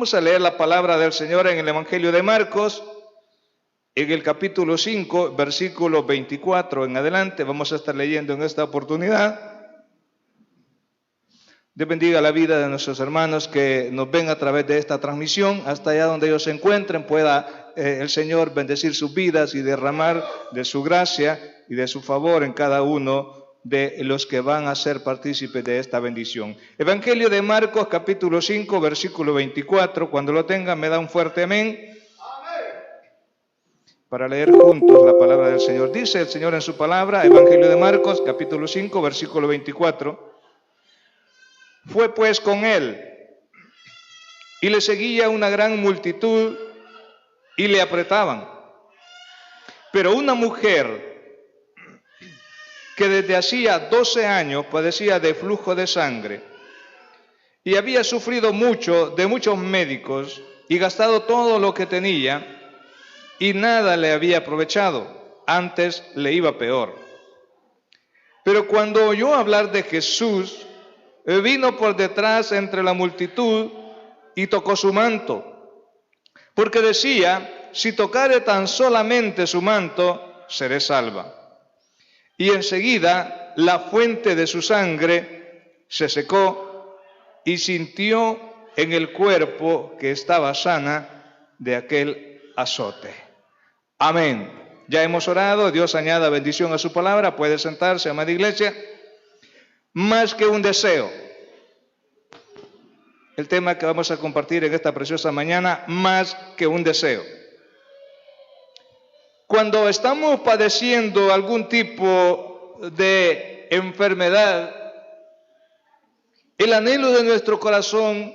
Vamos a leer la palabra del Señor en el Evangelio de Marcos, en el capítulo 5, versículo 24 en adelante. Vamos a estar leyendo en esta oportunidad. Dios bendiga la vida de nuestros hermanos que nos ven a través de esta transmisión. Hasta allá donde ellos se encuentren, pueda el Señor bendecir sus vidas y derramar de su gracia y de su favor en cada uno de los que van a ser partícipes de esta bendición. Evangelio de Marcos, capítulo 5, versículo 24. Cuando lo tengan, me da un fuerte amén. Para leer juntos la palabra del Señor. Dice el Señor en su palabra, Evangelio de Marcos, capítulo 5, versículo 24. Fue pues con él, y le seguía una gran multitud, y le apretaban. Pero una mujer que desde hacía 12 años padecía de flujo de sangre, y había sufrido mucho de muchos médicos, y gastado todo lo que tenía, y nada le había aprovechado, antes le iba peor. Pero cuando oyó hablar de Jesús, vino por detrás entre la multitud y tocó su manto, porque decía, si tocare tan solamente su manto, seré salva. Y enseguida la fuente de su sangre se secó y sintió en el cuerpo que estaba sana de aquel azote. Amén. Ya hemos orado, Dios añada bendición a su palabra. Puede sentarse, amada iglesia. Más que un deseo. El tema que vamos a compartir en esta preciosa mañana, más que un deseo. Cuando estamos padeciendo algún tipo de enfermedad, el anhelo de nuestro corazón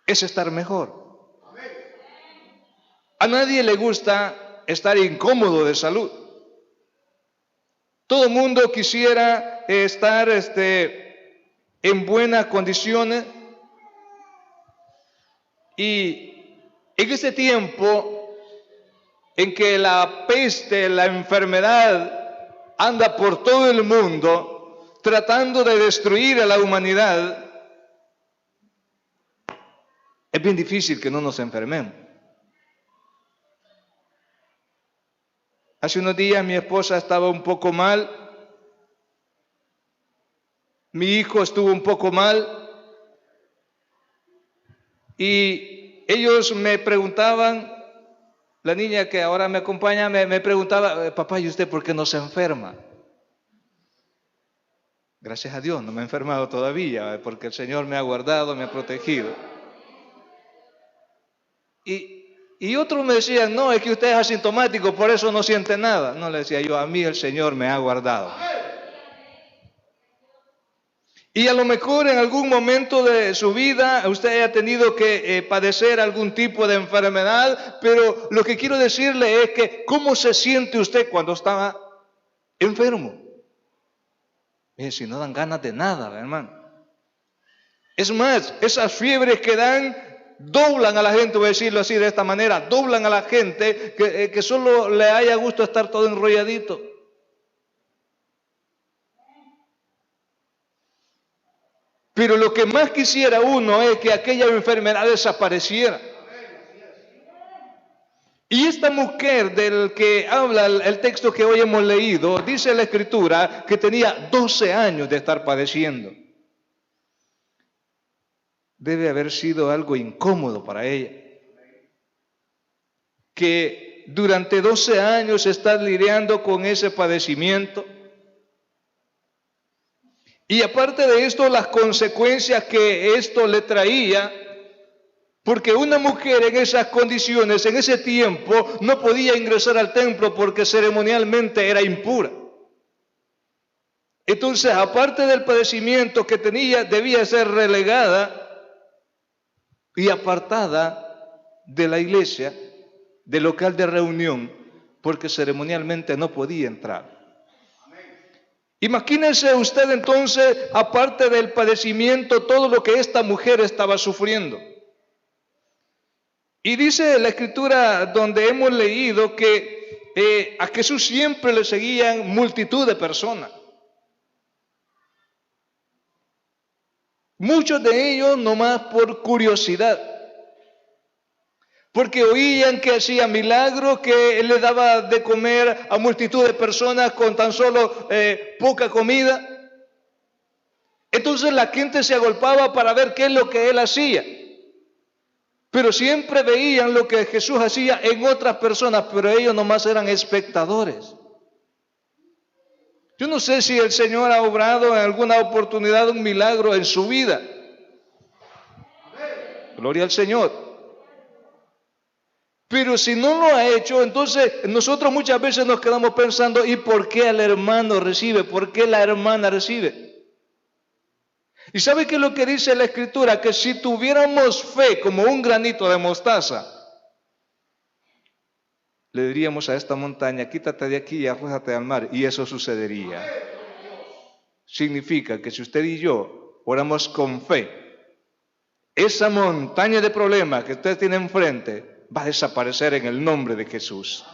es estar mejor. A nadie le gusta estar incómodo de salud. Todo el mundo quisiera estar en buenas condiciones. Y en ese tiempo en que la peste, la enfermedad anda por todo el mundo tratando de destruir a la humanidad, es bien difícil que no nos enfermemos. Hace unos días mi esposa estaba un poco mal, mi hijo estuvo un poco mal, y ellos me preguntaban, la niña que ahora me acompaña me preguntaba, papá, ¿y usted por qué no se enferma? Gracias a Dios no me he enfermado todavía, porque el Señor me ha guardado, me ha protegido. Y otros me decían, no, es que usted es asintomático, por eso no siente nada. No, le decía yo, a mí el Señor me ha guardado. Y a lo mejor en algún momento de su vida usted haya tenido que padecer algún tipo de enfermedad, pero lo que quiero decirle es que ¿cómo se siente usted cuando está enfermo? Si no dan ganas de nada, hermano. Es más, esas fiebres que dan doblan a la gente, voy a decirlo así de esta manera, doblan a la gente que solo le haya gusto estar todo enrolladito. Pero lo que más quisiera uno es que aquella enfermedad desapareciera. Y esta mujer del que habla el texto que hoy hemos leído, dice la Escritura que tenía 12 años de estar padeciendo. Debe haber sido algo incómodo para ella. Que durante 12 años está lidiando con ese padecimiento. Y aparte de esto, las consecuencias que esto le traía, porque una mujer en esas condiciones, en ese tiempo, no podía ingresar al templo porque ceremonialmente era impura. Entonces, aparte del padecimiento que tenía, debía ser relegada y apartada de la iglesia, del local de reunión, porque ceremonialmente no podía entrar. Imagínense usted entonces, aparte del padecimiento, todo lo que esta mujer estaba sufriendo. Y dice la Escritura donde hemos leído que a Jesús siempre le seguían multitud de personas. Muchos de ellos nomás por curiosidad. porque oían que hacía milagros, que le daba de comer a multitud de personas con tan solo poca comida. Entonces la gente se agolpaba para ver qué es lo que él hacía. Pero siempre veían lo que Jesús hacía en otras personas, pero ellos nomás eran espectadores. Yo no sé si el Señor ha obrado en alguna oportunidad un milagro en su vida. Gloria al Señor. Pero si no lo ha hecho, entonces nosotros muchas veces nos quedamos pensando, ¿y por qué el hermano recibe? ¿Por qué la hermana recibe? ¿Y sabe qué es lo que dice la Escritura? Que si tuviéramos fe como un granito de mostaza, le diríamos a esta montaña, quítate de aquí y arrójate al mar, y eso sucedería. Significa que si usted y yo oramos con fe, esa montaña de problemas que usted tiene enfrente va a desaparecer en el nombre de Jesús.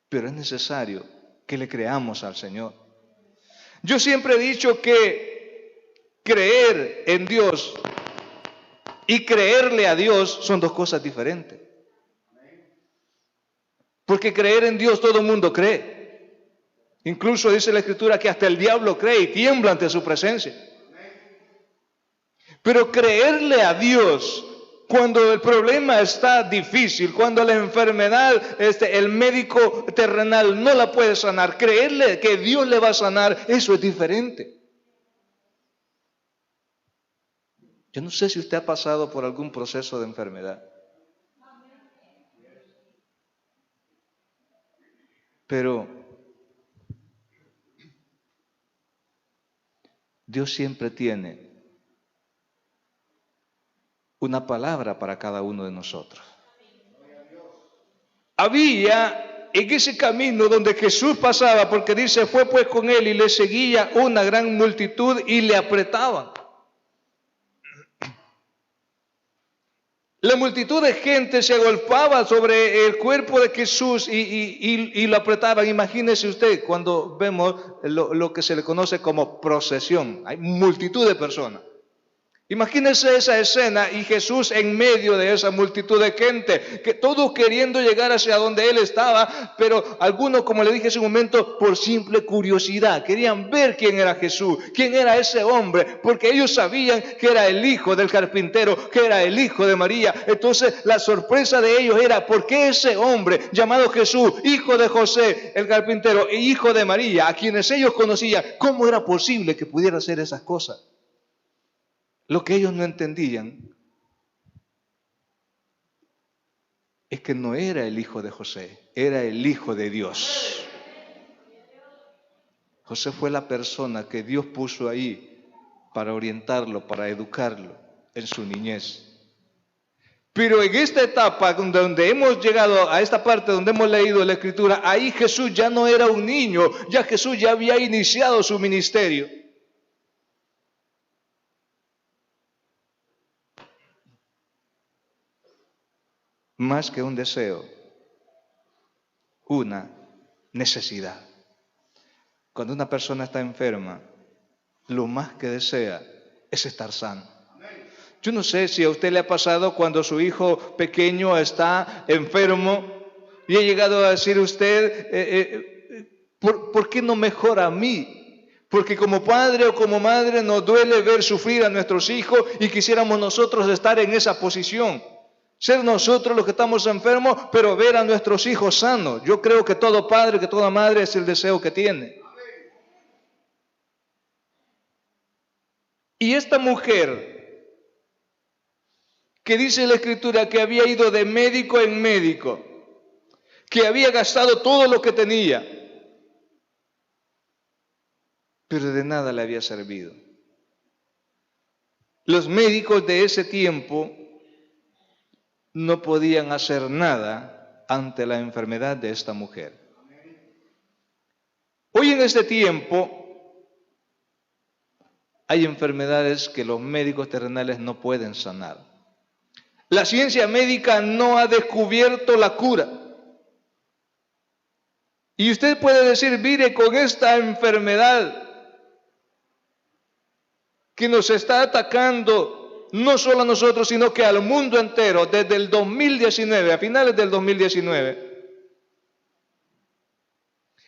Pero es necesario que le creamos al Señor. Yo siempre he dicho que creer en Dios y creerle a Dios son dos cosas diferentes. Porque creer en Dios todo el mundo cree. Incluso dice la Escritura que hasta el diablo cree y tiembla ante su presencia. Pero creerle a Dios cuando el problema está difícil, cuando la enfermedad, el médico terrenal no la puede sanar, creerle que Dios le va a sanar, eso es diferente. Yo no sé si usted ha pasado por algún proceso de enfermedad. Pero Dios siempre tiene una palabra para cada uno de nosotros. Había en ese camino donde Jesús pasaba, porque dice, fue pues con él y le seguía una gran multitud y le apretaban. La multitud de gente se agolpaba sobre el cuerpo de Jesús y lo apretaban. Imagínese usted cuando vemos lo que se le conoce como procesión. Hay multitud de personas. Imagínense esa escena y Jesús en medio de esa multitud de gente, que todos queriendo llegar hacia donde Él estaba, pero algunos, como le dije hace un momento, por simple curiosidad, querían ver quién era Jesús, quién era ese hombre, porque ellos sabían que era el hijo del carpintero, que era el hijo de María. Entonces la sorpresa de ellos era, ¿por qué ese hombre llamado Jesús, hijo de José, el carpintero, e hijo de María, a quienes ellos conocían, cómo era posible que pudiera hacer esas cosas? Lo que ellos no entendían es que no era el hijo de José, era el hijo de Dios. José fue la persona que Dios puso ahí para orientarlo, para educarlo en su niñez. Pero en esta etapa donde hemos llegado, a esta parte donde hemos leído la Escritura, ahí Jesús ya no era un niño, ya Jesús ya había iniciado su ministerio. Más que un deseo, una necesidad. Cuando una persona está enferma, lo más que desea es estar sano. Yo no sé si a usted le ha pasado cuando su hijo pequeño está enfermo y ha llegado a decir usted, ¿por qué no mejora a mí? Porque como padre o como madre nos duele ver sufrir a nuestros hijos y quisiéramos nosotros estar en esa posición. Ser nosotros los que estamos enfermos, pero ver a nuestros hijos sanos. Yo creo que todo padre, que toda madre es el deseo que tiene. Y esta mujer, que dice la Escritura que había ido de médico en médico, que había gastado todo lo que tenía, pero de nada le había servido. Los médicos de ese tiempo no podían hacer nada ante la enfermedad de esta mujer. Hoy en este tiempo hay enfermedades que los médicos terrenales no pueden sanar. La ciencia médica no ha descubierto la cura. Y usted puede decir, mire, con esta enfermedad que nos está atacando, no solo a nosotros, sino que al mundo entero, desde el 2019, a finales del 2019.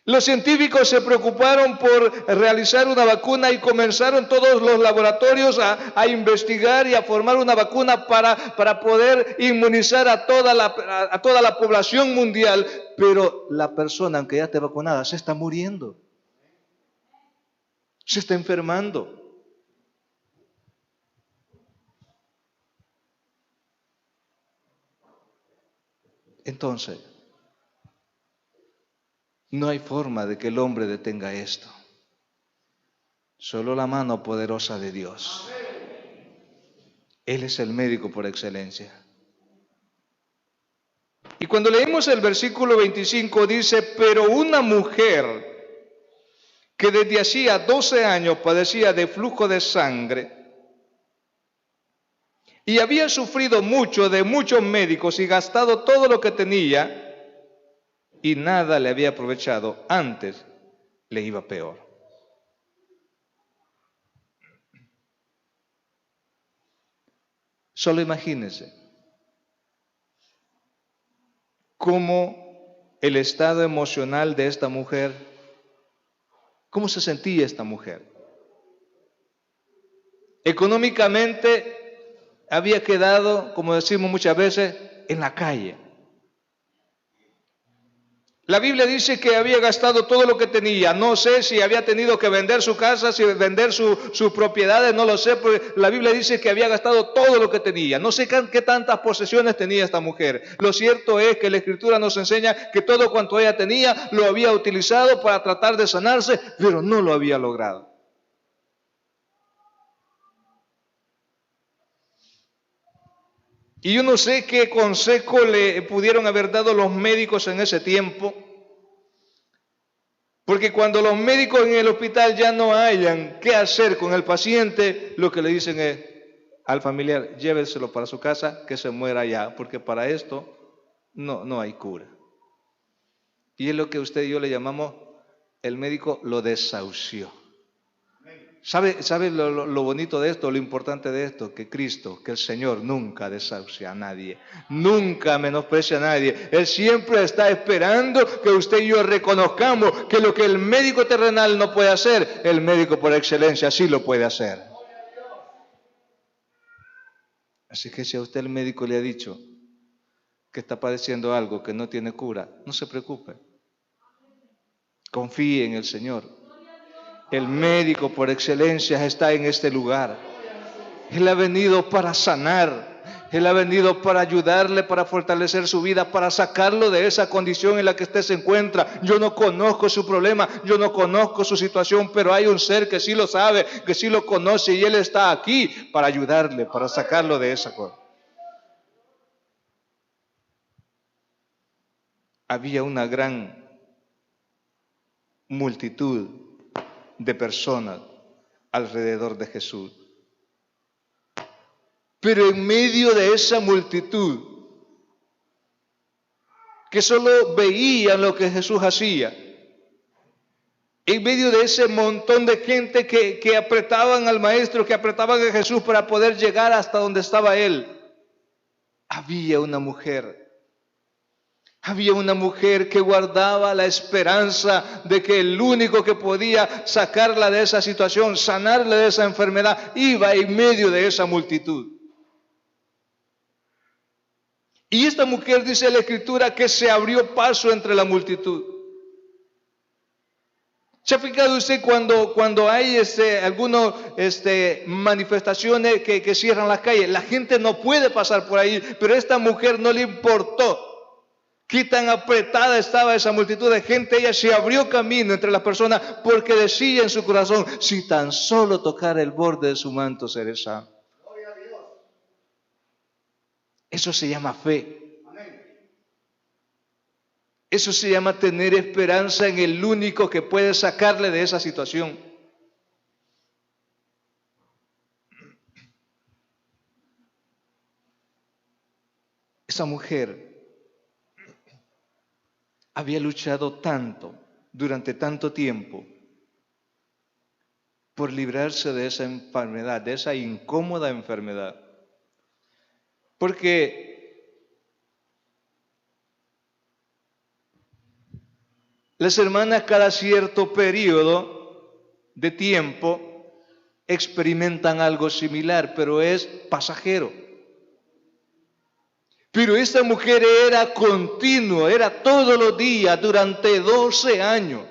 Los científicos se preocuparon por realizar una vacuna y comenzaron todos los laboratorios a investigar y a formar una vacuna para poder inmunizar a toda la población mundial. Pero la persona, aunque ya esté vacunada, se está muriendo, se está enfermando. Entonces, no hay forma de que el hombre detenga esto. Solo la mano poderosa de Dios. Él es el médico por excelencia. Y cuando leemos el versículo 25 dice, pero una mujer que desde hacía 12 años padecía de flujo de sangre y había sufrido mucho de muchos médicos y gastado todo lo que tenía, y nada le había aprovechado, antes le iba peor. Solo imagínense cómo el estado emocional de esta mujer, cómo se sentía esta mujer. Económicamente había quedado, como decimos muchas veces, en la calle. La Biblia dice que había gastado todo lo que tenía. No sé si había tenido que vender su casa, si vender sus propiedades, no lo sé, pero la Biblia dice que había gastado todo lo que tenía. No sé qué tantas posesiones tenía esta mujer. Lo cierto es que la Escritura nos enseña que todo cuanto ella tenía lo había utilizado para tratar de sanarse, pero no lo había logrado. Y yo no sé qué consejo le pudieron haber dado los médicos en ese tiempo, porque cuando los médicos en el hospital ya no hayan qué hacer con el paciente, lo que le dicen es al familiar, lléveselo para su casa, que se muera ya, porque para esto no hay cura. Y es lo que usted y yo le llamamos, el médico lo desahució. ¿Sabe lo bonito de esto, lo importante de esto? Que Cristo, que el Señor nunca desahucia a nadie, nunca menosprecia a nadie. Él siempre está esperando que usted y yo reconozcamos que lo que el médico terrenal no puede hacer, el médico por excelencia sí lo puede hacer. Así que si a usted el médico le ha dicho que está padeciendo algo que no tiene cura, no se preocupe. Confíe en el Señor. El médico por excelencia está en este lugar. Él ha venido para sanar. Él ha venido para ayudarle, para fortalecer su vida, para sacarlo de esa condición en la que usted se encuentra. Yo no conozco su problema, yo no conozco su situación, pero hay un ser que sí lo sabe, que sí lo conoce, y Él está aquí para ayudarle, para sacarlo de esa cosa. Había una gran multitud de personas alrededor de Jesús. Pero en medio de esa multitud, que solo veían lo que Jesús hacía, en medio de ese montón de gente que apretaban al Maestro, que apretaban a Jesús para poder llegar hasta donde estaba Él, había una mujer. Había una mujer que guardaba la esperanza de que el único que podía sacarla de esa situación, sanarle de esa enfermedad, iba en medio de esa multitud. Y esta mujer, dice la Escritura, que se abrió paso entre la multitud. ¿Se ha fijado usted cuando hay algunas manifestaciones que cierran las calles? La gente no puede pasar por ahí, pero a esta mujer no le importó. Qué tan apretada estaba esa multitud de gente. Ella se abrió camino entre las personas porque decía en su corazón, si tan solo tocara el borde de su manto seré sano. Eso se llama fe. Eso se llama tener esperanza en el único que puede sacarle de esa situación. Esa mujer había luchado tanto, durante tanto tiempo, por librarse de esa enfermedad, de esa incómoda enfermedad. Porque las hermanas cada cierto periodo de tiempo experimentan algo similar, pero es pasajero. Pero esta mujer era continua, era todos los días durante 12 años.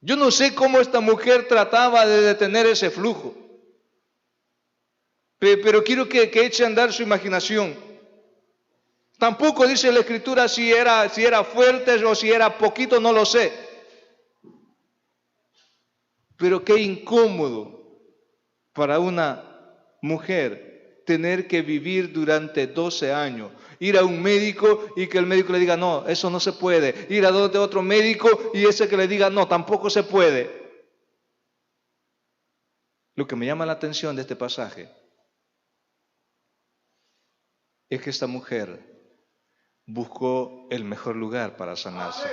Yo no sé cómo esta mujer trataba de detener ese flujo, pero quiero que eche a andar su imaginación. Tampoco dice la Escritura si era fuerte o si era poquito, no lo sé. Pero qué incómodo para una mujer tener que vivir durante 12 años. Ir a un médico y que el médico le diga, no, eso no se puede. Ir a donde otro médico y ese que le diga, no, tampoco se puede. Lo que me llama la atención de este pasaje es que esta mujer buscó el mejor lugar para sanarse.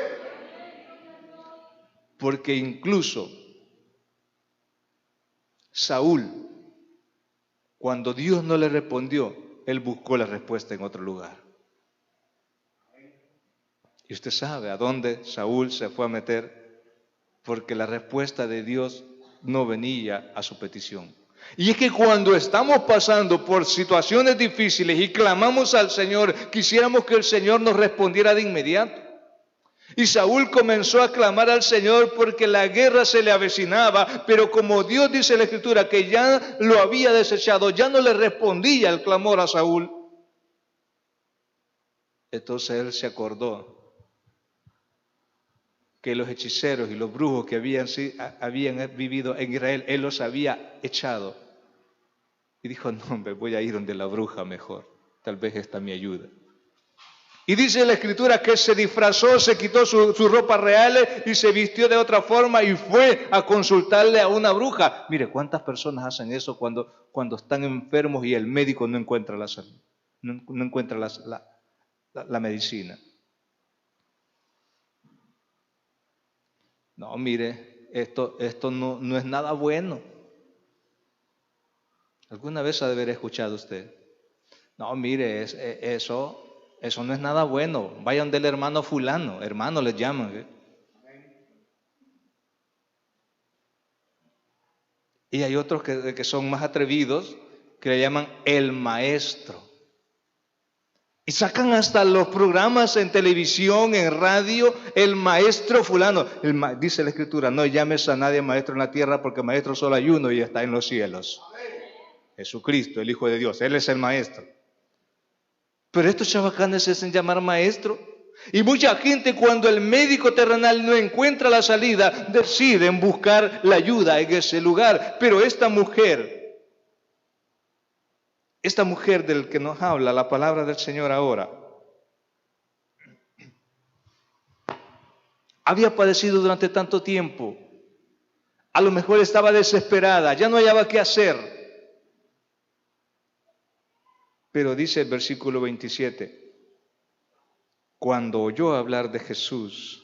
Porque incluso Saúl, cuando Dios no le respondió, él buscó la respuesta en otro lugar. Y usted sabe a dónde Saúl se fue a meter, porque la respuesta de Dios no venía a su petición. Y es que cuando estamos pasando por situaciones difíciles y clamamos al Señor, quisiéramos que el Señor nos respondiera de inmediato. Y Saúl comenzó a clamar al Señor porque la guerra se le avecinaba, pero como Dios dice en la Escritura que ya lo había desechado, ya no le respondía el clamor a Saúl. Entonces él se acordó que los hechiceros y los brujos que habían vivido en Israel, él los había echado. Y dijo, no, me voy a ir donde la bruja mejor, tal vez esta me ayuda. Y dice la Escritura que se disfrazó, se quitó sus ropas reales y se vistió de otra forma y fue a consultarle a una bruja. Mire, ¿cuántas personas hacen eso cuando están enfermos y el médico no encuentra la salud, no encuentra la medicina? No, mire, esto no es nada bueno. ¿Alguna vez ha de haber escuchado usted? No, mire, eso no es nada bueno. Vayan del hermano fulano, hermano les llaman. Y hay otros que son más atrevidos, que le llaman el maestro. Y sacan hasta los programas en televisión, en radio, el maestro fulano. Dice la Escritura, no llames a nadie maestro en la tierra porque maestro solo hay uno y está en los cielos. Jesucristo, el Hijo de Dios, Él es el maestro. Pero estos chavacanes se hacen llamar maestro. Y mucha gente cuando el médico terrenal no encuentra la salida, deciden buscar la ayuda en ese lugar. Pero esta mujer del que nos habla la palabra del Señor ahora, había padecido durante tanto tiempo. A lo mejor estaba desesperada, ya no hallaba qué hacer. Pero dice el versículo 27, cuando oyó hablar de Jesús,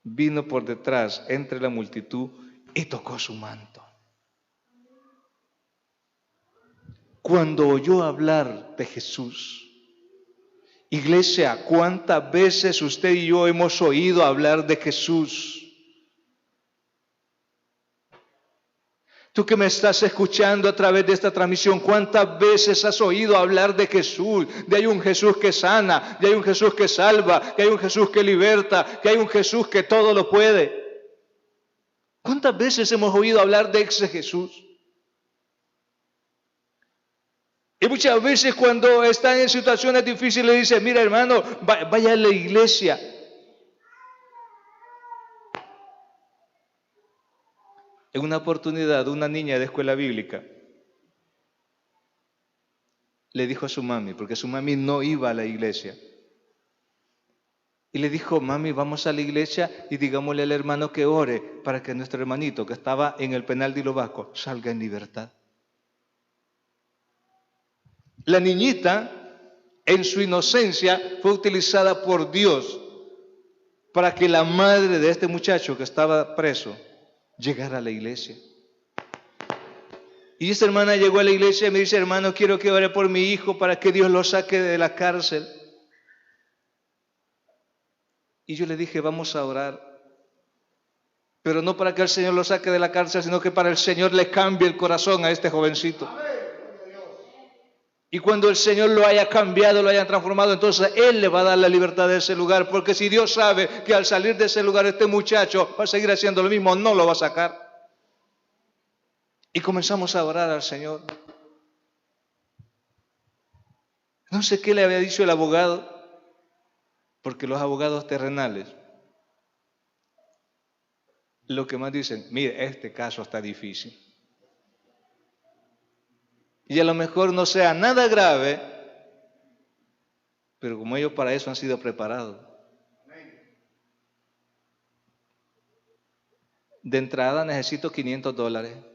vino por detrás entre la multitud y tocó su manto. Cuando oyó hablar de Jesús. Iglesia, ¿cuántas veces usted y yo hemos oído hablar de Jesús? Tú que me estás escuchando a través de esta transmisión, ¿cuántas veces has oído hablar de Jesús? De hay un Jesús que sana, de hay un Jesús que salva, que hay un Jesús que liberta, que hay un Jesús que todo lo puede. ¿Cuántas veces hemos oído hablar de ese Jesús? Y muchas veces cuando están en situaciones difíciles dicen, mira hermano, vaya a la iglesia. En una oportunidad, una niña de escuela bíblica le dijo a su mami, porque su mami no iba a la iglesia, y le dijo, mami, vamos a la iglesia y digámosle al hermano que ore para que nuestro hermanito que estaba en el penal de Hilo Vasco salga en libertad. La niñita, en su inocencia, fue utilizada por Dios para que la madre de este muchacho que estaba preso llegara a la iglesia. Y esta hermana llegó a la iglesia y me dice, hermano, quiero que ore por mi hijo para que Dios lo saque de la cárcel. Y yo le dije, vamos a orar. Pero no para que el Señor lo saque de la cárcel, sino que para el Señor le cambie el corazón a este jovencito. Y cuando el Señor lo haya cambiado, lo haya transformado, entonces Él le va a dar la libertad de ese lugar. Porque si Dios sabe que al salir de ese lugar este muchacho va a seguir haciendo lo mismo, no lo va a sacar. Y comenzamos a orar al Señor. No sé qué le había dicho el abogado, porque los abogados terrenales lo que más dicen, mire, este caso está difícil. Y a lo mejor no sea nada grave, pero como ellos para eso han sido preparados. De entrada necesito $500.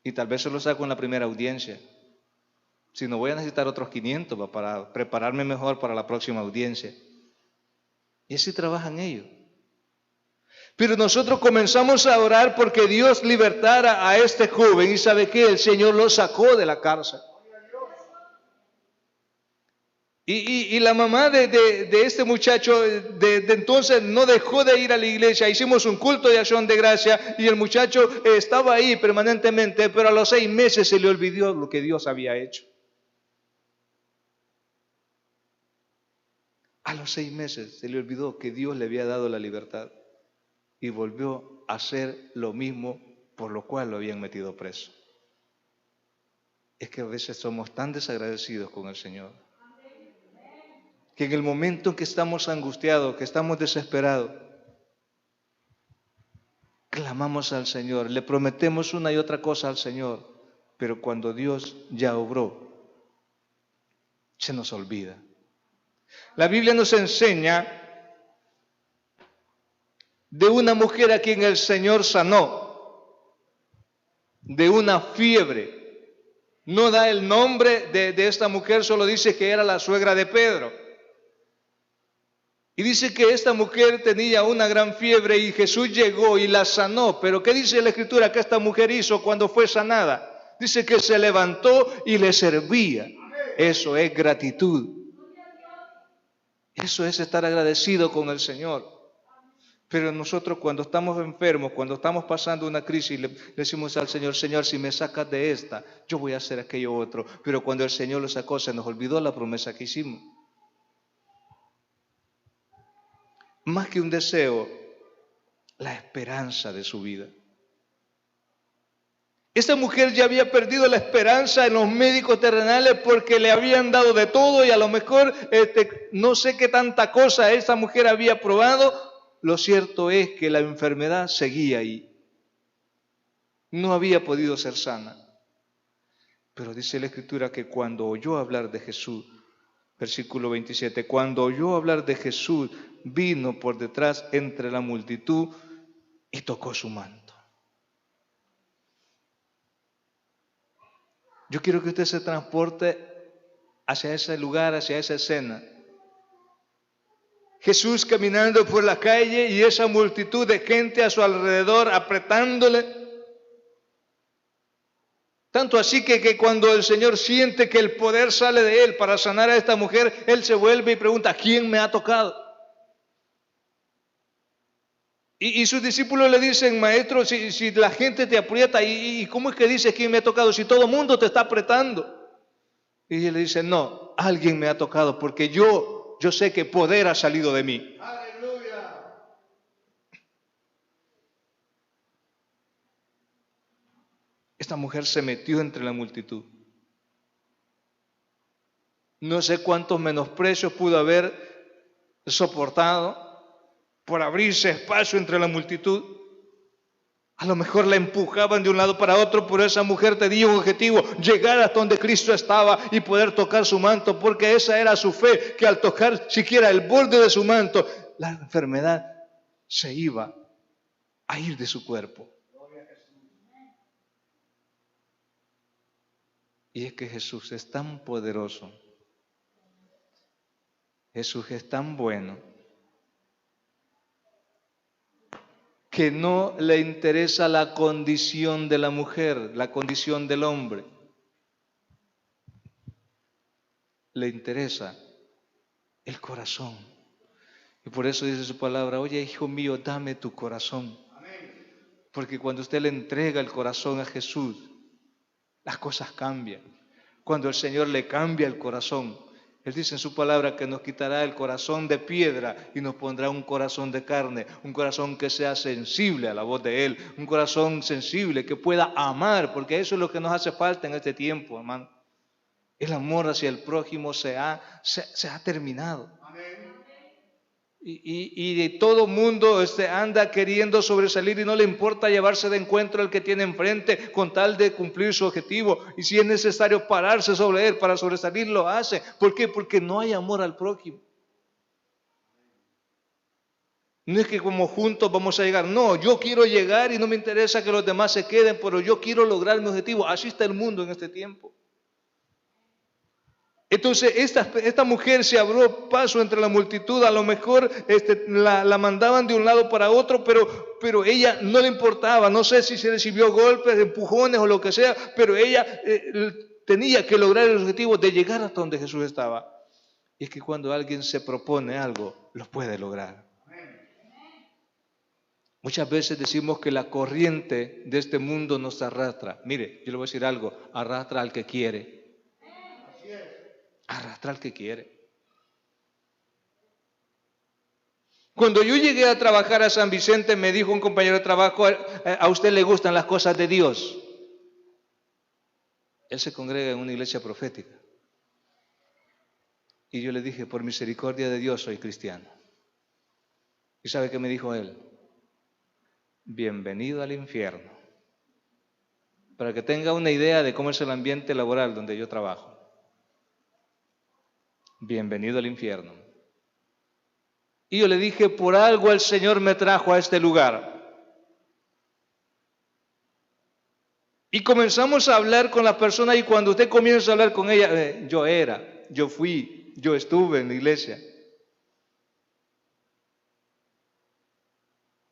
Y tal vez se lo saco en la primera audiencia. Si no, voy a necesitar otros 500 para prepararme mejor para la próxima audiencia. Y así trabajan ellos. Pero nosotros comenzamos a orar porque Dios libertara a este joven. Y ¿sabe qué? El Señor lo sacó de la cárcel. Y la mamá de este muchacho de entonces no dejó de ir a la iglesia. Hicimos un culto de acción de gracia y el muchacho estaba ahí permanentemente, pero a los 6 meses se le olvidó lo que Dios había hecho. A los 6 meses se le olvidó que Dios le había dado la libertad y volvió a hacer lo mismo por lo cual lo habían metido preso. Es que a veces somos tan desagradecidos con el Señor que en el momento en que estamos angustiados, que estamos desesperados, clamamos al Señor, le prometemos una y otra cosa al Señor, pero cuando Dios ya obró, se nos olvida. La Biblia nos enseña de una mujer a quien el Señor sanó, de una fiebre. No da el nombre de esta mujer, solo dice que era la suegra de Pedro. Y dice que esta mujer tenía una gran fiebre y Jesús llegó y la sanó. Pero ¿qué dice la Escritura que esta mujer hizo cuando fue sanada? Dice que se levantó y le servía. Eso es gratitud. Eso es estar agradecido con el Señor. Pero nosotros cuando estamos enfermos, cuando estamos pasando una crisis, le decimos al Señor, Señor, si me sacas de esta, yo voy a hacer aquello otro. Pero cuando el Señor lo sacó, se nos olvidó la promesa que hicimos. Más que un deseo, la esperanza de su vida. Esta mujer ya había perdido la esperanza en los médicos terrenales porque le habían dado de todo y a lo mejor no sé qué tanta cosa esta mujer había probado. Lo cierto es que la enfermedad seguía ahí. No había podido ser sana. Pero dice la Escritura que cuando oyó hablar de Jesús, versículo 27, cuando oyó hablar de Jesús, vino por detrás entre la multitud y tocó su manto. Yo quiero que usted se transporte hacia ese lugar, hacia esa escena. Jesús caminando por la calle y esa multitud de gente a su alrededor apretándole. Tanto así que cuando el Señor siente que el poder sale de Él para sanar a esta mujer, Él se vuelve y pregunta, ¿quién me ha tocado? Y sus discípulos le dicen, maestro, si la gente te aprieta, ¿y cómo es que dices quién me ha tocado? Si todo el mundo te está apretando. Y él le dice, no, alguien me ha tocado porque yo sé que poder ha salido de mí. ¡Aleluya! Esta mujer se metió entre la multitud. No sé cuántos menosprecios pudo haber soportado por abrirse espacio entre la multitud. A lo mejor la empujaban de un lado para otro, pero esa mujer tenía un objetivo, llegar hasta donde Cristo estaba y poder tocar su manto, porque esa era su fe, que al tocar siquiera el borde de su manto, la enfermedad se iba a ir de su cuerpo. Y es que Jesús es tan poderoso, Jesús es tan bueno, que no le interesa la condición de la mujer, la condición del hombre. Le interesa el corazón. Y por eso dice su palabra: oye, hijo mío, dame tu corazón. Porque cuando usted le entrega el corazón a Jesús, las cosas cambian. Cuando el Señor le cambia el corazón, Él dice en su palabra que nos quitará el corazón de piedra y nos pondrá un corazón de carne, un corazón que sea sensible a la voz de Él, un corazón sensible que pueda amar, porque eso es lo que nos hace falta en este tiempo, hermano. El amor hacia el prójimo se ha terminado. Y de todo mundo anda queriendo sobresalir y no le importa llevarse de encuentro al que tiene enfrente con tal de cumplir su objetivo. Y si es necesario pararse sobre él para sobresalir, lo hace. ¿Por qué? Porque no hay amor al prójimo. No es que como juntos vamos a llegar. No, yo quiero llegar y no me interesa que los demás se queden, pero yo quiero lograr mi objetivo. Así está el mundo en este tiempo. Entonces esta mujer se abrió paso entre la multitud. A lo mejor la mandaban de un lado para otro, pero ella no le importaba. No sé si se recibió golpes, empujones o lo que sea, pero ella tenía que lograr el objetivo de llegar hasta donde Jesús estaba. Y es que cuando alguien se propone algo, lo puede lograr. Muchas veces decimos que la corriente de este mundo nos arrastra. Mire, yo le voy a decir algo: arrastra al que quiere. Arrastra al que quiere. Cuando yo llegué a trabajar a San Vicente, me dijo un compañero de trabajo: ¿a usted le gustan las cosas de Dios? Él se congrega en una iglesia profética. Y yo le dije: por misericordia de Dios soy cristiano. ¿Y sabe qué me dijo él? Bienvenido al infierno. Para que tenga una idea de cómo es el ambiente laboral donde yo trabajo. Bienvenido al infierno. Y yo le dije: por algo el Señor me trajo a este lugar. Y comenzamos a hablar con la persona, y cuando usted comienza a hablar con ella, yo fui, yo estuve en la iglesia.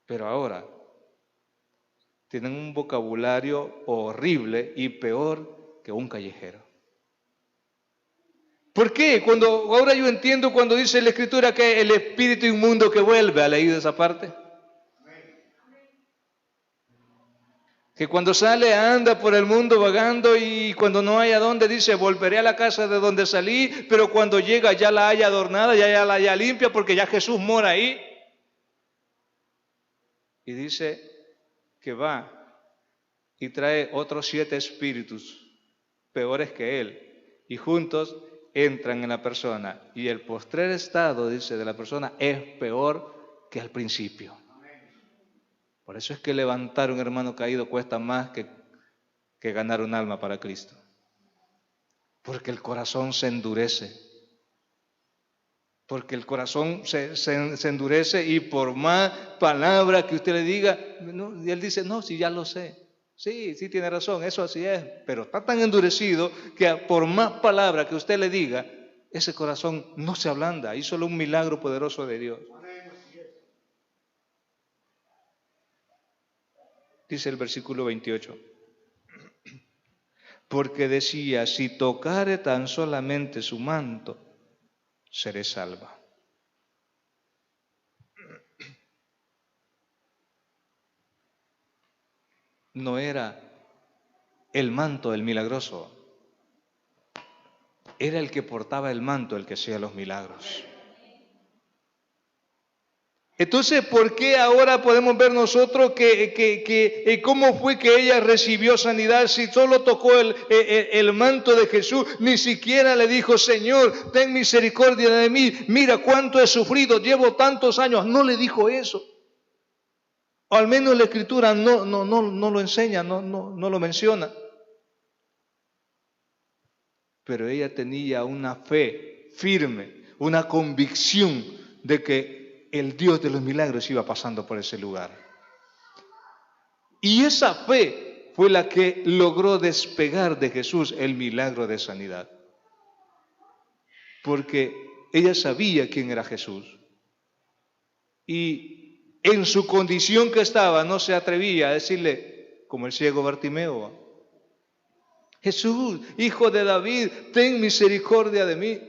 Pero ahora tienen un vocabulario horrible y peor que un callejero. ¿Por qué? Ahora yo entiendo cuando dice la Escritura que el espíritu inmundo que vuelve. ¿Ha leído esa parte? Que cuando sale anda por el mundo vagando, y cuando no hay a dónde dice: volveré a la casa de donde salí, pero cuando llega ya la haya adornada, ya la haya limpia, porque ya Jesús mora ahí. Y dice que va y trae otros 7 espíritus peores que él, y juntos entran en la persona, y el postrer estado, dice, de la persona es peor que al principio. Por eso es que levantar un hermano caído cuesta más que ganar un alma para Cristo. Porque el corazón se endurece. Porque el corazón se endurece, y por más palabra que usted le diga, y él dice: no, si ya lo sé. Sí, tiene razón, eso así es. Pero está tan endurecido que por más palabra que usted le diga, ese corazón no se ablanda. Hay solo un milagro poderoso de Dios. Dice el versículo 28. Porque decía: si tocare tan solamente su manto, seré salva. No era el manto el milagroso, era el que portaba el manto el que hacía los milagros. Entonces, ¿por qué ahora podemos ver nosotros cómo fue que ella recibió sanidad si solo tocó el manto de Jesús? Ni siquiera le dijo: Señor, ten misericordia de mí, mira cuánto he sufrido, llevo tantos años. No le dijo eso. O al menos la Escritura no lo enseña, no lo menciona. Pero ella tenía una fe firme, una convicción de que el Dios de los milagros iba pasando por ese lugar. Y esa fe fue la que logró despegar de Jesús el milagro de sanidad. Porque ella sabía quién era Jesús. Y en su condición que estaba, no se atrevía a decirle, como el ciego Bartimeo: Jesús, hijo de David, ten misericordia de mí.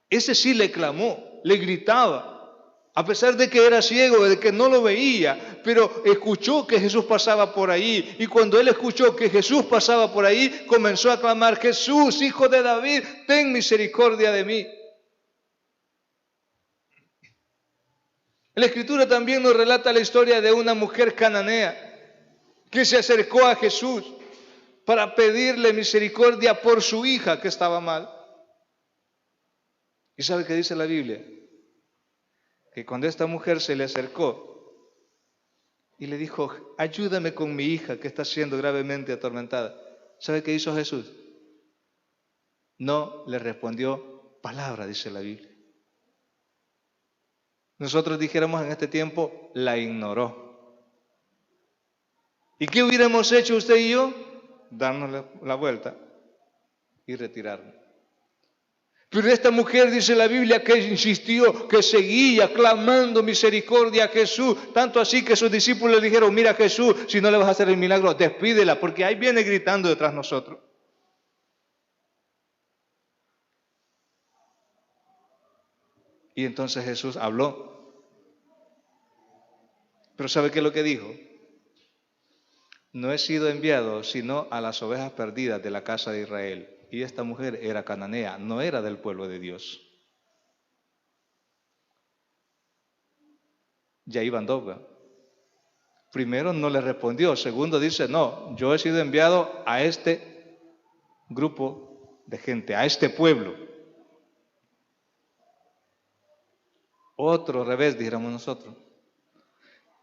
Ese sí le clamó, le gritaba, a pesar de que era ciego, de que no lo veía, pero escuchó que Jesús pasaba por ahí. Y cuando él escuchó que Jesús pasaba por ahí, comenzó a clamar: Jesús, hijo de David, ten misericordia de mí. La Escritura también nos relata la historia de una mujer cananea que se acercó a Jesús para pedirle misericordia por su hija que estaba mal. ¿Y sabe qué dice la Biblia? Que cuando esta mujer se le acercó y le dijo: ayúdame con mi hija que está siendo gravemente atormentada, ¿sabe qué hizo Jesús? No le respondió palabra, dice la Biblia. Nosotros dijéramos en este tiempo, la ignoró. ¿Y qué hubiéramos hecho usted y yo? Darnos la vuelta y retirarnos. Pero esta mujer, dice la Biblia, que insistió, que seguía clamando misericordia a Jesús, tanto así que sus discípulos le dijeron: mira, Jesús, si no le vas a hacer el milagro, despídela, porque ahí viene gritando detrás de nosotros. Y entonces Jesús habló. Pero ¿sabe qué es lo que dijo? No he sido enviado sino a las ovejas perdidas de la casa de Israel. Y esta mujer era cananea, no era del pueblo de Dios. Ya iban dos. Primero no le respondió. Segundo dice: no, yo he sido enviado a este grupo de gente, a este pueblo. Otro revés, dijéramos nosotros.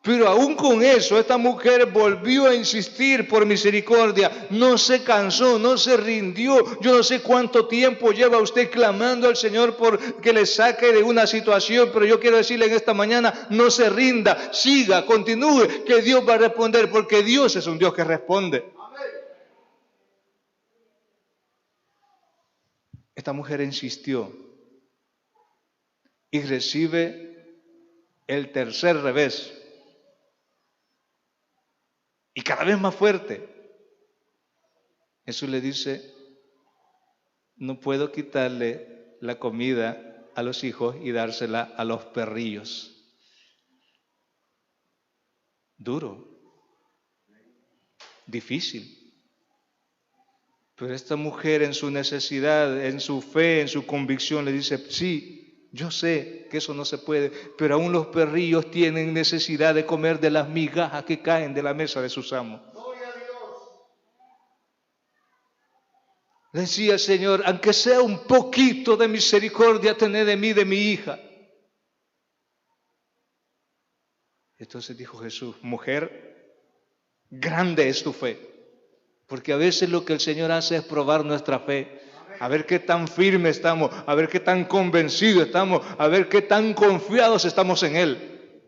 Pero aún con eso, esta mujer volvió a insistir por misericordia. No se cansó, no se rindió. Yo no sé cuánto tiempo lleva usted clamando al Señor por que le saque de una situación, pero yo quiero decirle en esta mañana: no se rinda, siga, continúe, que Dios va a responder, porque Dios es un Dios que responde. Esta mujer insistió y recibe el tercer revés. Y cada vez más fuerte. Jesús le dice: no puedo quitarle la comida a los hijos y dársela a los perrillos. Duro, difícil. Pero esta mujer, en su necesidad, en su fe, en su convicción, le dice: sí, yo sé que eso no se puede, pero aún los perrillos tienen necesidad de comer de las migajas que caen de la mesa de sus amos. Decía el Señor: aunque sea un poquito de misericordia, tened de mí, de mi hija. Entonces dijo Jesús: mujer, grande es tu fe. Porque a veces lo que el Señor hace es probar nuestra fe. A ver qué tan firme estamos, a ver qué tan convencidos estamos, a ver qué tan confiados estamos en Él.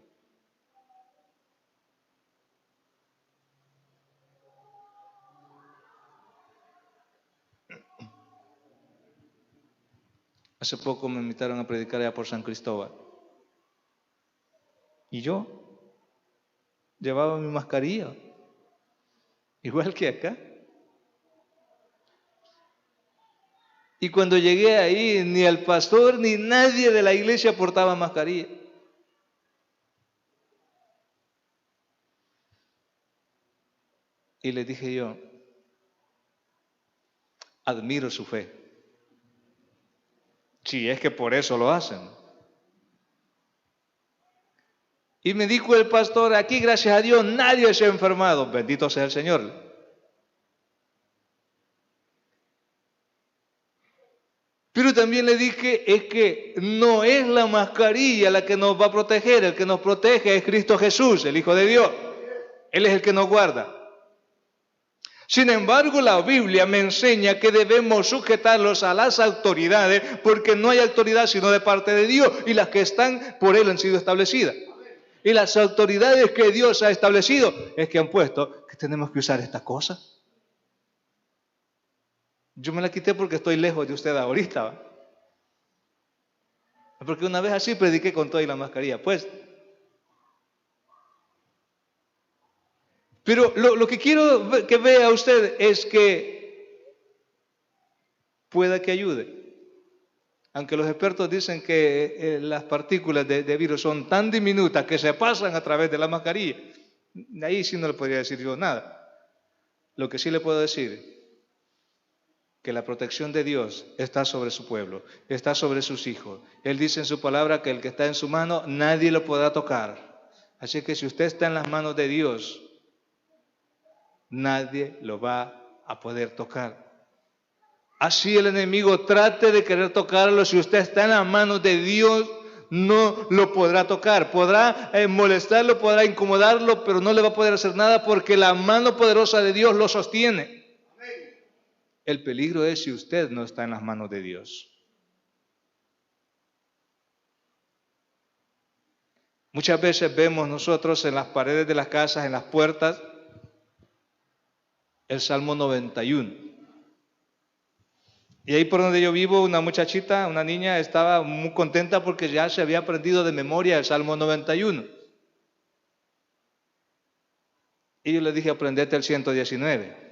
Hace poco me invitaron a predicar allá por San Cristóbal. Y yo llevaba mi mascarilla, igual que acá. Y cuando llegué ahí, ni el pastor ni nadie de la iglesia portaba mascarilla. Y les dije yo: admiro su fe. Si es que por eso lo hacen. Y me dijo el pastor: aquí, gracias a Dios, nadie se ha enfermado. Bendito sea el Señor. Pero también le dije: es que no es la mascarilla la que nos va a proteger. El que nos protege es Cristo Jesús, el Hijo de Dios. Él es el que nos guarda. Sin embargo, la Biblia me enseña que debemos sujetarlos a las autoridades, porque no hay autoridad sino de parte de Dios, y las que están por Él han sido establecidas. Y las autoridades que Dios ha establecido es que han puesto que tenemos que usar esta cosa. Yo me la quité porque estoy lejos de usted ahorita, ¿va? Porque una vez así prediqué con toda y la mascarilla, pues. Pero lo que quiero que vea usted es que pueda que ayude. Aunque los expertos dicen que las partículas de virus son tan diminutas que se pasan a través de la mascarilla, ahí sí no le podría decir yo nada. Lo que sí le puedo decir, que la protección de Dios está sobre su pueblo, está sobre sus hijos. Él dice en su palabra que el que está en su mano nadie lo podrá tocar. Así que si usted está en las manos de Dios, nadie lo va a poder tocar. Así el enemigo trate de querer tocarlo, si usted está en las manos de Dios, no lo podrá tocar. Podrá molestarlo, podrá incomodarlo, pero no le va a poder hacer nada porque la mano poderosa de Dios lo sostiene. El peligro es si usted no está en las manos de Dios. Muchas veces vemos nosotros en las paredes de las casas, en las puertas, el Salmo 91. Y ahí por donde yo vivo, una muchachita, una niña, estaba muy contenta porque ya se había aprendido de memoria el Salmo 91. Y yo le dije, aprendete el 119.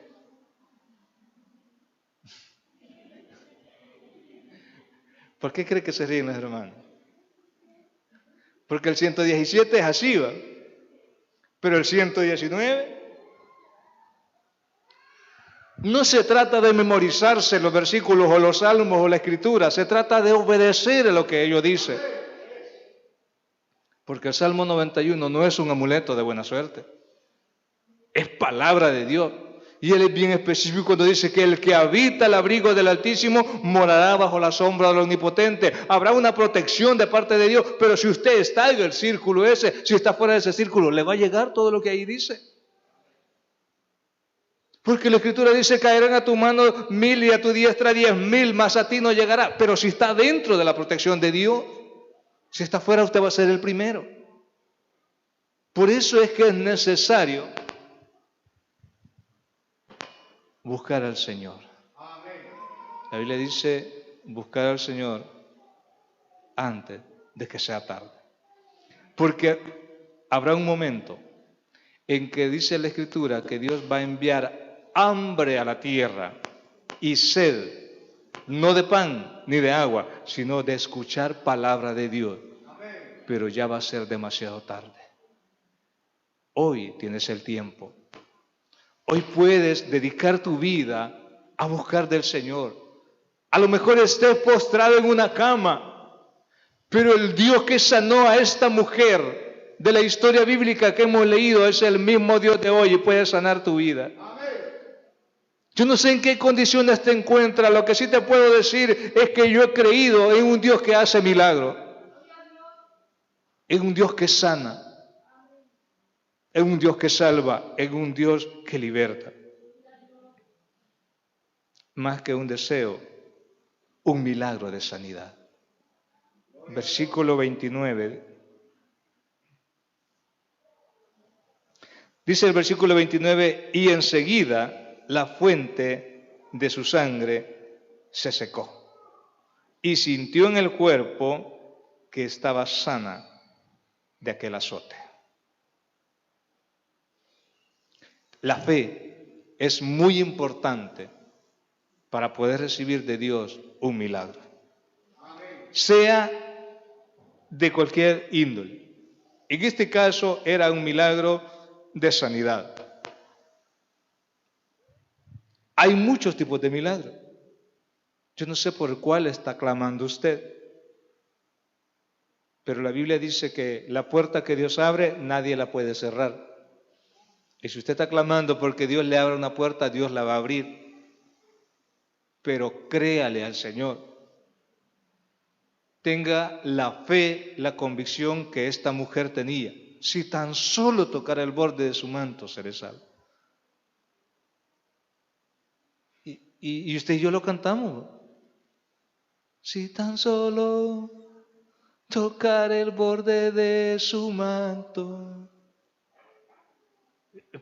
¿Por qué cree que se ríen los hermanos? Porque el 117 es así, ¿va? Pero el 119... No se trata de memorizarse los versículos o los salmos o la escritura, se trata de obedecer a lo que ellos dicen. Porque el Salmo 91 no es un amuleto de buena suerte, es palabra de Dios. Y Él es bien específico cuando dice que el que habita el abrigo del Altísimo morará bajo la sombra del Omnipotente. Habrá una protección de parte de Dios, pero si usted está en el círculo ese, si está fuera de ese círculo, ¿le va a llegar todo lo que ahí dice? Porque la Escritura dice, caerán a tu mano 1000 y a tu diestra 10.000, mas a ti no llegará. Pero si está dentro de la protección de Dios, si está fuera, usted va a ser el primero. Por eso es que es necesario buscar al Señor. La Biblia dice, buscar al Señor antes de que sea tarde. Porque habrá un momento en que dice la Escritura que Dios va a enviar hambre a la tierra y sed, no de pan ni de agua, sino de escuchar palabra de Dios. Pero ya va a ser demasiado tarde. Hoy tienes el tiempo. Hoy puedes dedicar tu vida a buscar del Señor. A lo mejor estés postrado en una cama, pero el Dios que sanó a esta mujer de la historia bíblica que hemos leído es el mismo Dios de hoy y puede sanar tu vida. Yo no sé en qué condiciones te encuentras, lo que sí te puedo decir es que yo he creído en un Dios que hace milagros, en un Dios que sana, en un Dios que salva, en un Dios que liberta. Más que un deseo, un milagro de sanidad. Versículo 29. Dice el versículo 29, y enseguida la fuente de su sangre se secó y sintió en el cuerpo que estaba sana de aquel azote. La fe es muy importante para poder recibir de Dios un milagro, sea de cualquier índole. En este caso era un milagro de sanidad. Hay muchos tipos de milagros. Yo no sé por cuál está clamando usted, pero la Biblia dice que la puerta que Dios abre, nadie la puede cerrar. Y si usted está clamando porque Dios le abra una puerta, Dios la va a abrir. Pero créale al Señor. Tenga la fe, la convicción que esta mujer tenía. Si tan solo tocara el borde de su manto, seré salvo. Y usted y yo lo cantamos. Si tan solo tocar el borde de su manto.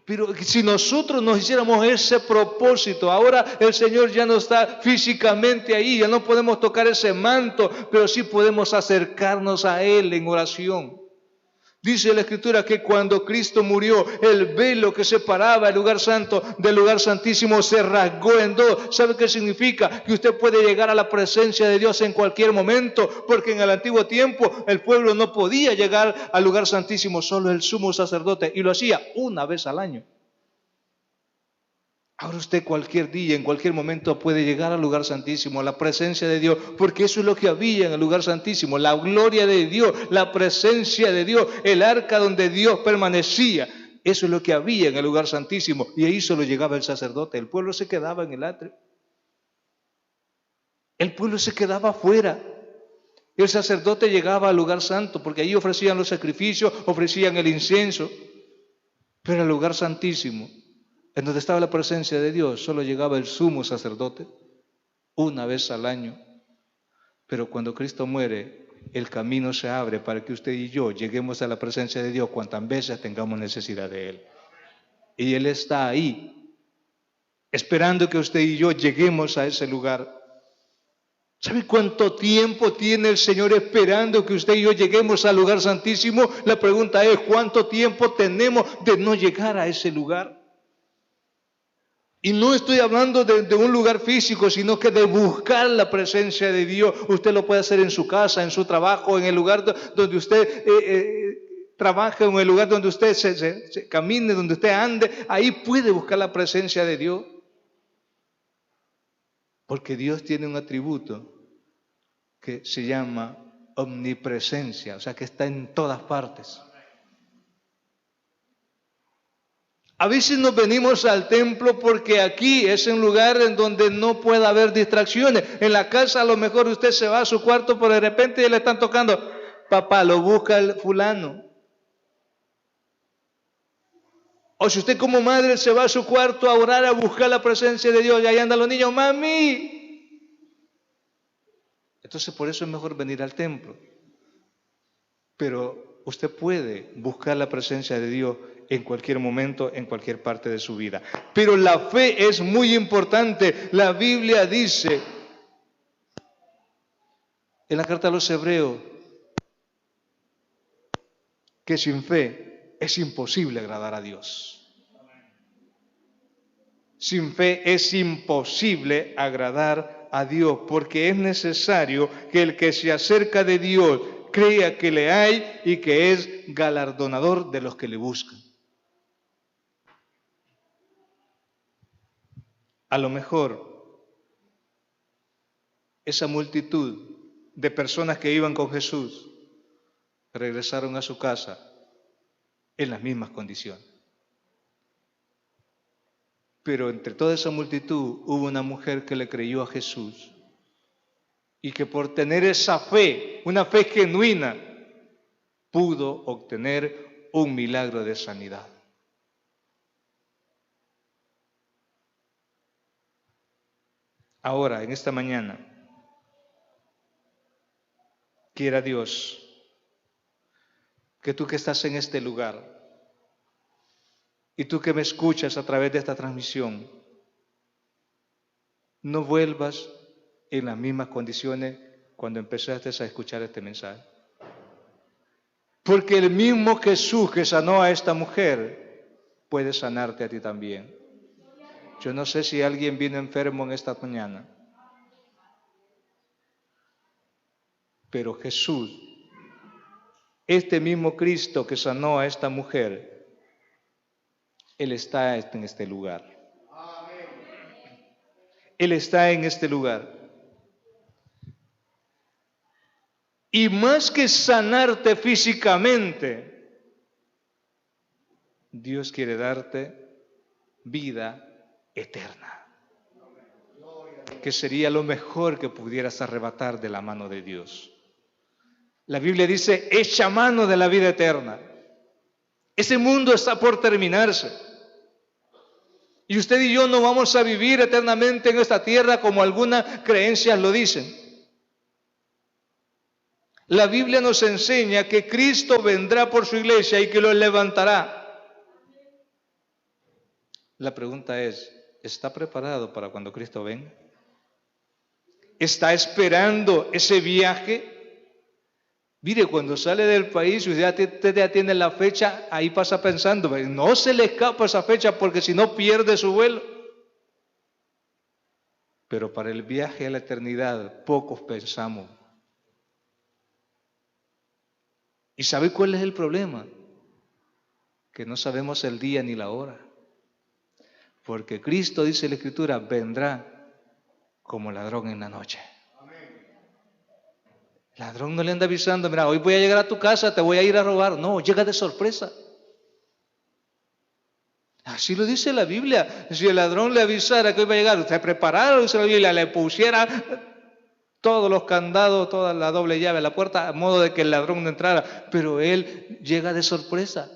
Pero si nosotros nos hiciéramos ese propósito, ahora el Señor ya no está físicamente ahí, ya no podemos tocar ese manto, pero sí podemos acercarnos a Él en oración. Dice la Escritura que cuando Cristo murió, el velo que separaba el lugar santo del lugar santísimo se rasgó en dos. ¿Sabe qué significa? Que usted puede llegar a la presencia de Dios en cualquier momento, porque en el antiguo tiempo el pueblo no podía llegar al lugar santísimo, solo el sumo sacerdote, y lo hacía una vez al año. Ahora usted cualquier día, en cualquier momento puede llegar al lugar santísimo, a la presencia de Dios, porque eso es lo que había en el lugar santísimo, la gloria de Dios, la presencia de Dios, el arca donde Dios permanecía. Eso es lo que había en el lugar santísimo, y ahí solo llegaba el sacerdote. El pueblo se quedaba en el atrio. El pueblo se quedaba afuera. El sacerdote llegaba al lugar santo, porque ahí ofrecían los sacrificios, ofrecían el incienso, pero al lugar santísimo, en donde estaba la presencia de Dios, solo llegaba el sumo sacerdote una vez al año. Pero cuando Cristo muere, el camino se abre para que usted y yo lleguemos a la presencia de Dios cuantas veces tengamos necesidad de Él. Y Él está ahí, esperando que usted y yo lleguemos a ese lugar. ¿Sabe cuánto tiempo tiene el Señor esperando que usted y yo lleguemos al lugar santísimo? La pregunta es, ¿cuánto tiempo tenemos de no llegar a ese lugar? Y no estoy hablando de un lugar físico, sino que de buscar la presencia de Dios. Usted lo puede hacer en su casa, en su trabajo, en el lugar donde usted trabaja, en el lugar donde usted se camine, donde usted ande. Ahí puede buscar la presencia de Dios. Porque Dios tiene un atributo que se llama omnipresencia, o sea que está en todas partes. A veces nos venimos al templo porque aquí es un lugar en donde no puede haber distracciones. En la casa a lo mejor usted se va a su cuarto, pero de repente le están tocando. Papá, lo busca el fulano. O si usted como madre se va a su cuarto a orar, a buscar la presencia de Dios, y ahí andan los niños, mami. Entonces por eso es mejor venir al templo. Pero usted puede buscar la presencia de Dios en cualquier momento, en cualquier parte de su vida. Pero la fe es muy importante. La Biblia dice en la carta a los Hebreos que sin fe es imposible agradar a Dios. Sin fe es imposible agradar a Dios, porque es necesario que el que se acerca de Dios crea que le hay y que es galardonador de los que le buscan. A lo mejor esa multitud de personas que iban con Jesús regresaron a su casa en las mismas condiciones. Pero entre toda esa multitud hubo una mujer que le creyó a Jesús y que por tener esa fe, una fe genuina, pudo obtener un milagro de sanidad. Ahora, en esta mañana, quiera Dios que tú que estás en este lugar y tú que me escuchas a través de esta transmisión, no vuelvas en las mismas condiciones cuando empezaste a escuchar este mensaje. Porque el mismo Jesús que sanó a esta mujer puede sanarte a ti también. Yo no sé si alguien vino enfermo en esta mañana, pero Jesús, este mismo Cristo que sanó a esta mujer, Él está en este lugar. Él está en este lugar. Y más que sanarte físicamente, Dios quiere darte vida eterna, que sería lo mejor que pudieras arrebatar de la mano de Dios. La Biblia dice, echa mano de la vida eterna. Ese mundo está por terminarse. Y usted y yo no vamos a vivir eternamente en esta tierra como algunas creencias lo dicen. La Biblia nos enseña que Cristo vendrá por su iglesia y que lo levantará. La pregunta es, ¿está preparado para cuando Cristo venga? ¿Está esperando ese viaje? Mire, cuando sale del país y usted ya tiene la fecha, ahí pasa pensando, no se le escapa esa fecha porque si no pierde su vuelo. Pero para el viaje a la eternidad, pocos pensamos. ¿Y sabe cuál es el problema? Que no sabemos el día ni la hora. Porque Cristo, dice la Escritura, vendrá como ladrón en la noche. El ladrón no le anda avisando, mira, hoy voy a llegar a tu casa, te voy a ir a robar. No, llega de sorpresa. Así lo dice la Biblia. Si el ladrón le avisara que hoy va a llegar, usted preparara, dice la Biblia, le pusiera todos los candados, toda la doble llave a la puerta, a modo de que el ladrón no entrara. Pero él llega de sorpresa.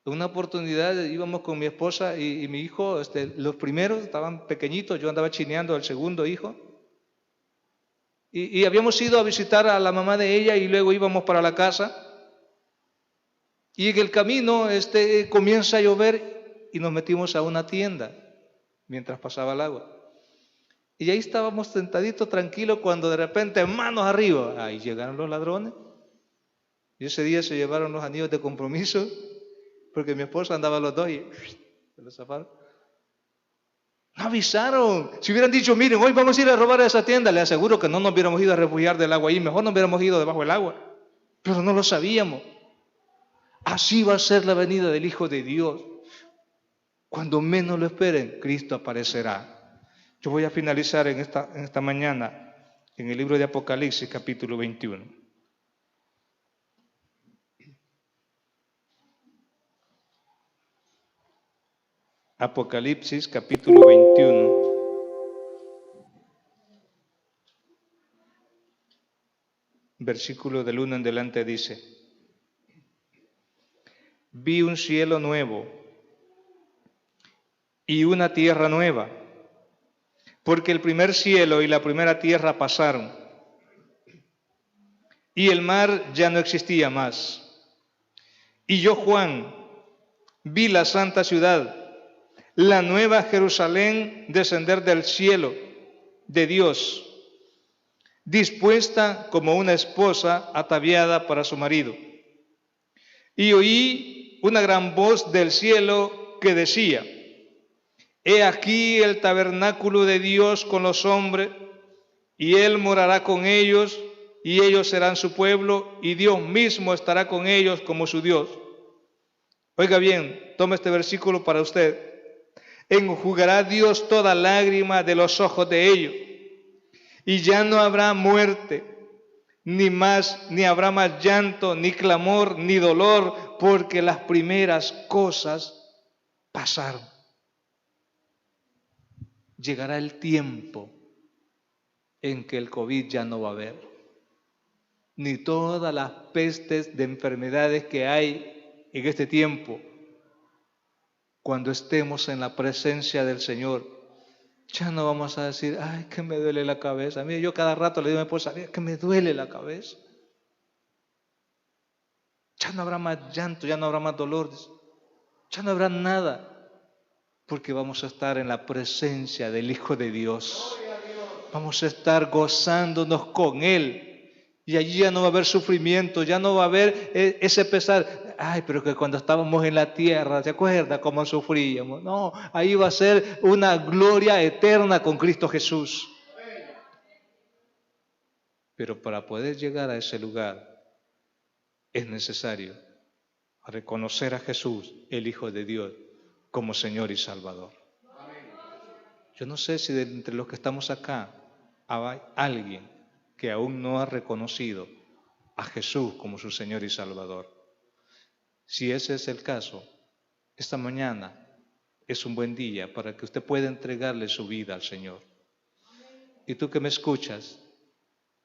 En una oportunidad íbamos con mi esposa y mi hijo, los primeros estaban pequeñitos, yo andaba chineando al segundo hijo. Y habíamos ido a visitar a la mamá de ella y luego íbamos para la casa. Y en el camino comienza a llover y nos metimos a una tienda mientras pasaba el agua. Y ahí estábamos sentaditos tranquilos cuando de repente, manos arriba, ahí llegaron los ladrones. Y ese día se llevaron los anillos de compromiso, porque mi esposa andaba los dos y se los zafaron. No avisaron. Si hubieran dicho, miren, hoy vamos a ir a robar a esa tienda, les aseguro que no nos hubiéramos ido a refugiar del agua ahí, mejor nos hubiéramos ido debajo del agua. Pero no lo sabíamos. Así va a ser la venida del Hijo de Dios. Cuando menos lo esperen, Cristo aparecerá. Yo voy a finalizar en esta mañana en el libro de Apocalipsis, capítulo 21. Apocalipsis, capítulo 21. Versículo del 1 en adelante dice: Vi un cielo nuevo y una tierra nueva, porque el primer cielo y la primera tierra pasaron, y el mar ya no existía más. Y yo, Juan, vi la santa ciudad, la nueva Jerusalén, descender del cielo de Dios, dispuesta como una esposa ataviada para su marido. Y oí una gran voz del cielo que decía: He aquí el tabernáculo de Dios con los hombres, y Él morará con ellos, y ellos serán su pueblo, y Dios mismo estará con ellos como su Dios. Oiga bien, tome este versículo para usted. Enjugará Dios toda lágrima de los ojos de ellos, y ya no habrá muerte, ni habrá más llanto, ni clamor, ni dolor, porque las primeras cosas pasaron. Llegará el tiempo en que el COVID ya no va a haber, ni todas las pestes de enfermedades que hay en este tiempo. Cuando estemos en la presencia del Señor, ya no vamos a decir, ay, que me duele la cabeza. Mire, yo cada rato le digo a mi esposa, que me duele la cabeza. Ya no habrá más llanto, ya no habrá más dolor, ya no habrá nada, porque vamos a estar en la presencia del Hijo de Dios. Vamos a estar gozándonos con Él. Y allí ya no va a haber sufrimiento, ya no va a haber ese pesar. Ay, pero que cuando estábamos en la tierra, ¿se acuerda cómo sufríamos? No, ahí va a ser una gloria eterna con Cristo Jesús. Pero para poder llegar a ese lugar es necesario reconocer a Jesús, el Hijo de Dios, como Señor y Salvador. Yo no sé si de entre los que estamos acá hay alguien que aún no ha reconocido a Jesús como su Señor y Salvador. Si ese es el caso, esta mañana es un buen día para que usted pueda entregarle su vida al Señor. Y tú que me escuchas,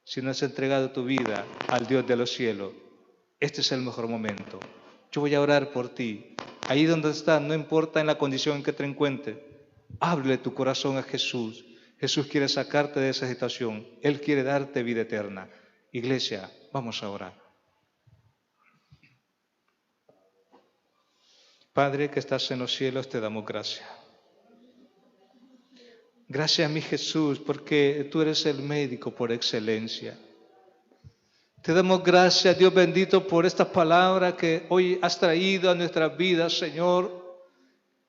si no has entregado tu vida al Dios de los cielos, este es el mejor momento. Yo voy a orar por ti. Ahí donde estás, no importa en la condición en que te encuentres, ábrele tu corazón a Jesús. Jesús quiere sacarte de esa situación. Él quiere darte vida eterna. Iglesia, vamos a orar. Padre que estás en los cielos, te damos gracias. Gracias, mi Jesús, porque tú eres el médico por excelencia. Te damos gracias, Dios bendito, por esta palabra que hoy has traído a nuestras vidas, Señor,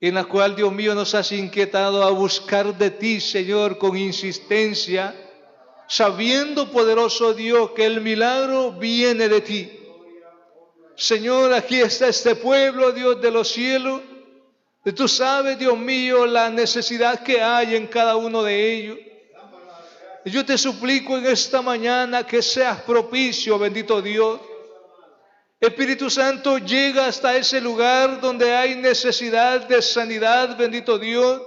en la cual, Dios mío, nos has inquietado a buscar de ti, Señor, con insistencia, sabiendo, poderoso Dios, que el milagro viene de ti. Señor, aquí está este pueblo, Dios de los cielos. Y tú sabes, Dios mío, la necesidad que hay en cada uno de ellos. Y yo te suplico en esta mañana que seas propicio, bendito Dios. Espíritu Santo, llega hasta ese lugar donde hay necesidad de sanidad, bendito Dios,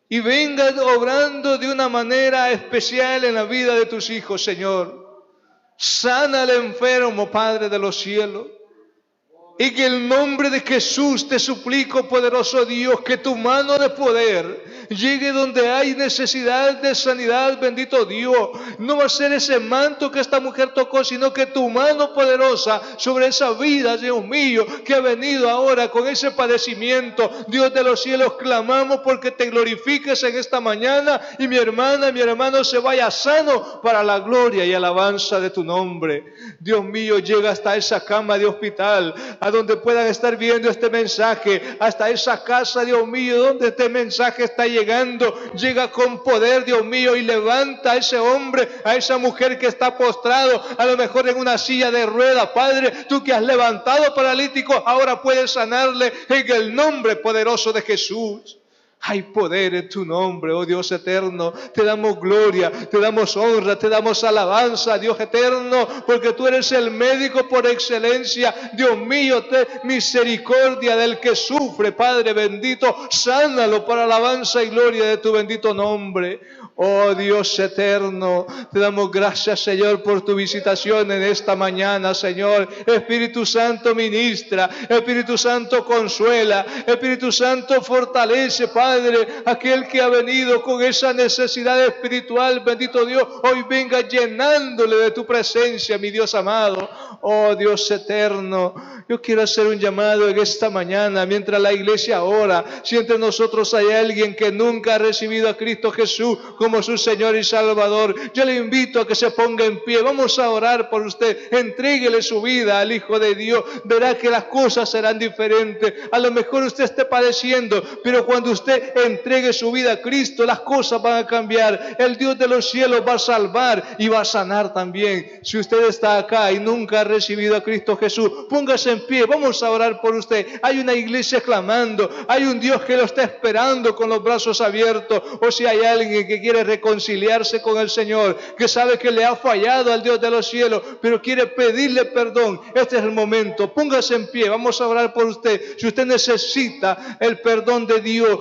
y venga obrando de una manera especial en la vida de tus hijos, Señor. Sana al enfermo, Padre de los cielos. En el nombre de Jesús te suplico, poderoso Dios, que tu mano de poder llegue donde hay necesidad de sanidad, bendito Dios. No va a ser ese manto que esta mujer tocó, sino que tu mano poderosa sobre esa vida, Dios mío, que ha venido ahora con ese padecimiento. Dios de los cielos, clamamos porque te glorifiques en esta mañana y mi hermana, mi hermano se vaya sano para la gloria y alabanza de tu nombre. Dios mío, llega hasta esa cama de hospital, a donde puedan estar viendo este mensaje, hasta esa casa, Dios mío, donde este mensaje está llegando. Llega con poder, Dios mío, y levanta a ese hombre, a esa mujer que está postrado, a lo mejor en una silla de ruedas. Padre, tú que has levantado paralítico, ahora puedes sanarle en el nombre poderoso de Jesús. Hay poder en tu nombre, oh Dios eterno. Te damos gloria, te damos honra, te damos alabanza, Dios eterno, porque tú eres el médico por excelencia. Dios mío, ten misericordia del que sufre, Padre bendito. Sánalo para alabanza y gloria de tu bendito nombre. Oh Dios eterno, te damos gracias, Señor, por tu visitación en esta mañana, Señor. Espíritu Santo ministra, Espíritu Santo consuela, Espíritu Santo fortalece, Padre, aquel que ha venido con esa necesidad espiritual, bendito Dios, hoy venga llenándole de tu presencia, mi Dios amado. Oh Dios eterno, yo quiero hacer un llamado en esta mañana, mientras la iglesia ora. Si entre nosotros hay alguien que nunca ha recibido a Cristo Jesús como su Señor y Salvador, yo le invito a que se ponga en pie. Vamos a orar por usted. Entréguele su vida al Hijo de Dios. Verá que las cosas serán diferentes. A lo mejor usted esté padeciendo, pero cuando usted entregue su vida a Cristo, las cosas van a cambiar. El Dios de los cielos va a salvar y va a sanar también. Si usted está acá y nunca ha recibido a Cristo Jesús, póngase en pie. Vamos a orar por usted. Hay una iglesia clamando. Hay un Dios que lo está esperando con los brazos abiertos. O si hay alguien que quiere reconciliarse con el Señor, que sabe que le ha fallado al Dios de los cielos, pero quiere pedirle perdón, este es el momento. Póngase en pie. Vamos a orar por usted. Si usted necesita el perdón de Dios,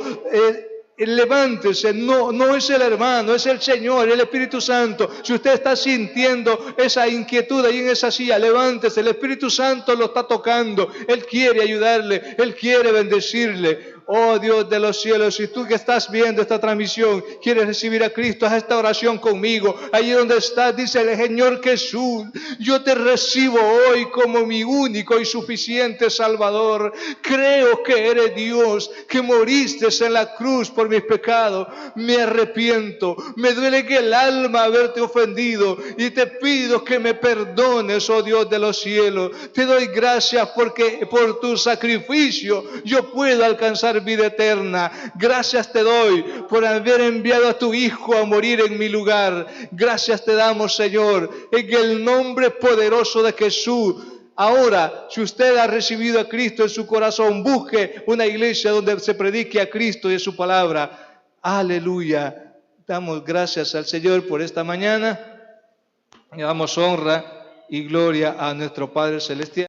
levántese. No es el hermano, es el Señor, el Espíritu Santo. Si usted está sintiendo esa inquietud ahí en esa silla, levántese. El Espíritu Santo lo está tocando. Él quiere ayudarle, Él quiere bendecirle. Oh Dios de los cielos, si tú que estás viendo esta transmisión quieres recibir a Cristo, haz esta oración conmigo. Allí donde estás, dice el Señor Jesús: yo te recibo hoy como mi único y suficiente Salvador. Creo que eres Dios, que moriste en la cruz por mis pecados. Me arrepiento, me duele que el alma haberte ofendido y te pido que me perdones, oh Dios de los cielos. Te doy gracias porque por tu sacrificio yo puedo alcanzar vida eterna. Gracias te doy por haber enviado a tu Hijo a morir en mi lugar. Gracias te damos, Señor, en el nombre poderoso de Jesús. Ahora, si usted ha recibido a Cristo en su corazón, busque una iglesia donde se predique a Cristo y a su palabra. Aleluya. Damos gracias al Señor por esta mañana. Le damos honra y gloria a nuestro Padre Celestial.